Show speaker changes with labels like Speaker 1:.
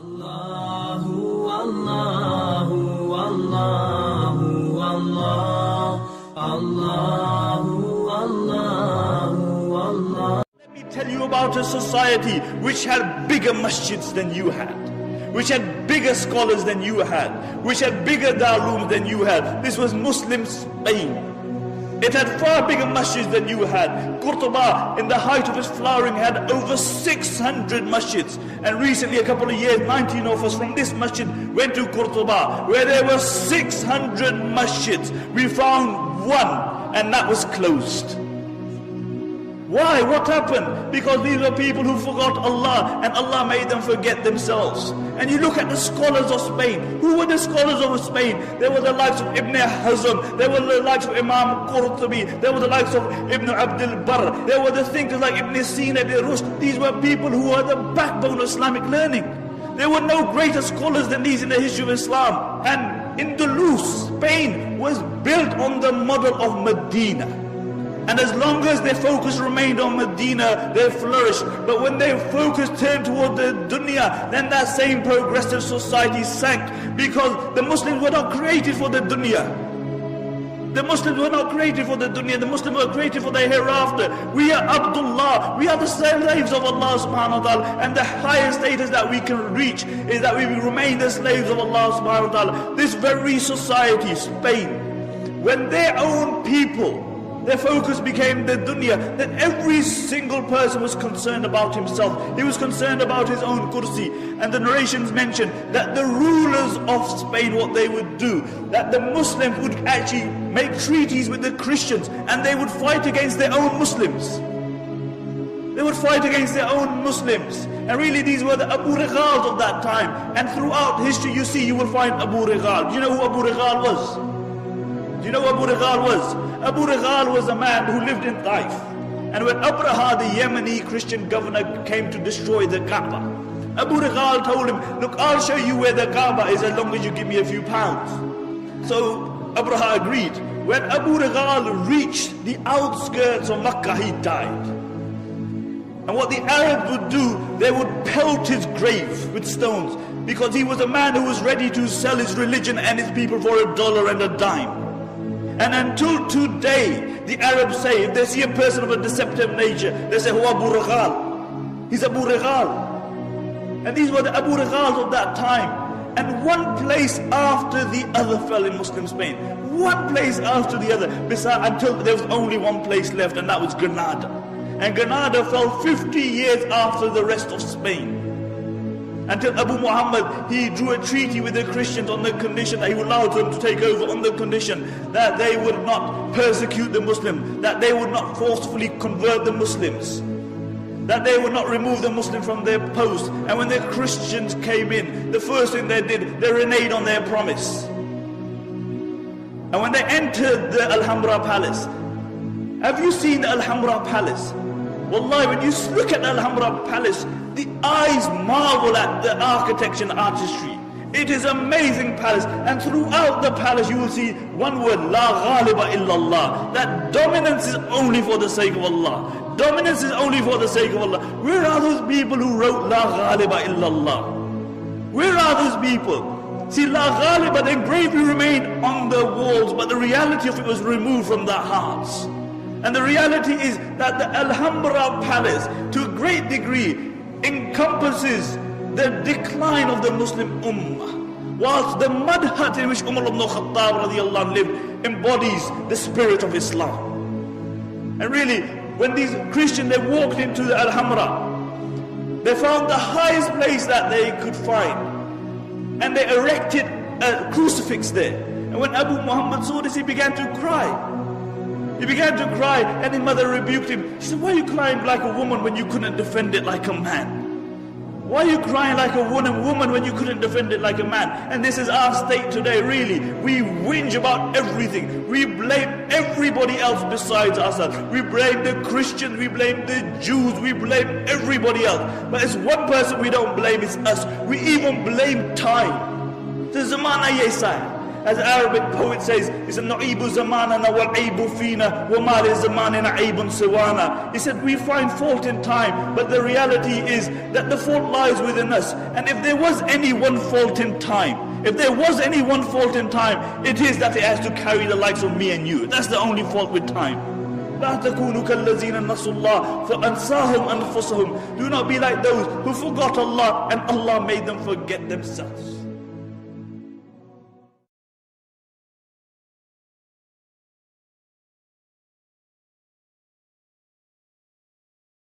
Speaker 1: Allahu, Allahu, Allahu, Allah, Allahu, Allahu, Allah.
Speaker 2: Let me tell you about a society which had bigger masjids than you had, which had bigger scholars than you had, which had bigger darrooms than you had. This was Muslim Spain. It had far bigger masjids than you had. Qurtuba, in the height of its flowering, had over 600 masjids. And recently, a couple of years, 19 of us from this masjid went to Qurtuba, where there were 600 masjids. We found one, and that was closed. Why? What happened? Because these were people who forgot Allah, and Allah made them forget themselves. And you look at the scholars of Spain. Who were the scholars of Spain? There were the likes of Ibn Hazm, there were the likes of Imam Qurtubi, there were the likes of Ibn Abdul Barr, there were the thinkers like Ibn Sina, Ibn Rushd. These were people who were the backbone of Islamic learning. There were no greater scholars than these in the history of Islam. And Andalus, Spain, was built on the model of Medina. And as long as their focus remained on Medina, they flourished. But when their focus turned toward the dunya, then that same progressive society sank. Because the Muslims were not created for the dunya. The Muslims were not created for the dunya. The Muslims were created for the hereafter. We are Abdullah. We are the slaves of Allah subhanahu wa ta'ala. And the highest status that we can reach is that we will remain the slaves of Allah subhanahu wa ta'ala. This very society, Spain, when their own people, their focus became the dunya, then every single person was concerned about himself. He was concerned about his own kursi. And the narrations mention that the rulers of Spain, what they would do, that the Muslims would actually make treaties with the Christians, and they would fight against their own Muslims. They would fight against their own Muslims. And really these were the Abu Righals of that time. And throughout history you will find Abu Righal. Do you know who Abu Righal was? Do you know who Abu Righal was? Abu Righal was a man who lived in Taif. And when Abraha, the Yemeni Christian governor, came to destroy the Kaaba, Abu Righal told him, look, I'll show you where the Kaaba is as long as you give me a few pounds. So Abraha agreed. When Abu Righal reached the outskirts of Makkah, he died. And what the Arabs would do, they would pelt his grave with stones, because he was a man who was ready to sell his religion and his people for $1 and a dime. And until today, the Arabs say, if they see a person of a deceptive nature, they say, "Who Abu Righal? He's Abu Righal." And these were the Abu Righals of that time. And one place after the other fell in Muslim Spain. One place after the other, until there was only one place left, and that was Granada. And Granada fell 50 years after the rest of Spain. Until Abu Muhammad, he drew a treaty with the Christians on the condition that he would allow them to take over, on the condition that they would not persecute the Muslims, that they would not forcefully convert the Muslims, that they would not remove the Muslims from their post. And when the Christians came in, the first thing they did, they reneged on their promise. And when they entered the Alhambra Palace, have you seen the Alhambra Palace? Wallahi, when you look at the Alhambra Palace, the eyes marvel at the architecture and artistry. It is an amazing palace, and throughout the palace you will see one word, La Ghaliba illallah, that dominance is only for the sake of Allah. Dominance is only for the sake of Allah. Where are those people who wrote La Ghaliba illallah? Where are those people? See, La Ghaliba, the engraving remained on the walls, but the reality of it was removed from their hearts. And the reality is that the Alhambra Palace, to a great degree, encompasses the decline of the Muslim Ummah, whilst the mud hut in which Umar ibn Khattab radiallahu anh lived embodies the spirit of Islam. And really, when these Christians, they walked into the Alhambra, they found the highest place that they could find, and they erected a crucifix there. And when Abu Muhammad saw this, he began to cry. He began to cry, and his mother rebuked him. She said, "Why are you crying like a woman when you couldn't defend it like a man? Why are you crying like a woman when you couldn't defend it like a man?" And this is our state today, really. We whinge about everything. We blame everybody else besides ourselves. We blame the Christians, we blame the Jews, we blame everybody else. But it's one person we don't blame, it's us. We even blame time. The zamana yesa. As an Arabic poet says, he said, نُعِيبُ زَمَانَنَا وَالْعَيْبُ فِينَا وَمَا لِزَمَانِنَا عَيْبٌ سِوَانَا. He said, we find fault in time, but the reality is that the fault lies within us. And if there was any one fault in time, it is that it has to carry the likes of me and you. That's the only fault with time. لا تكونوا كالذين نسوا الله فأنساهم أنفسهم. Do not be like those who forgot Allah and Allah made them forget themselves.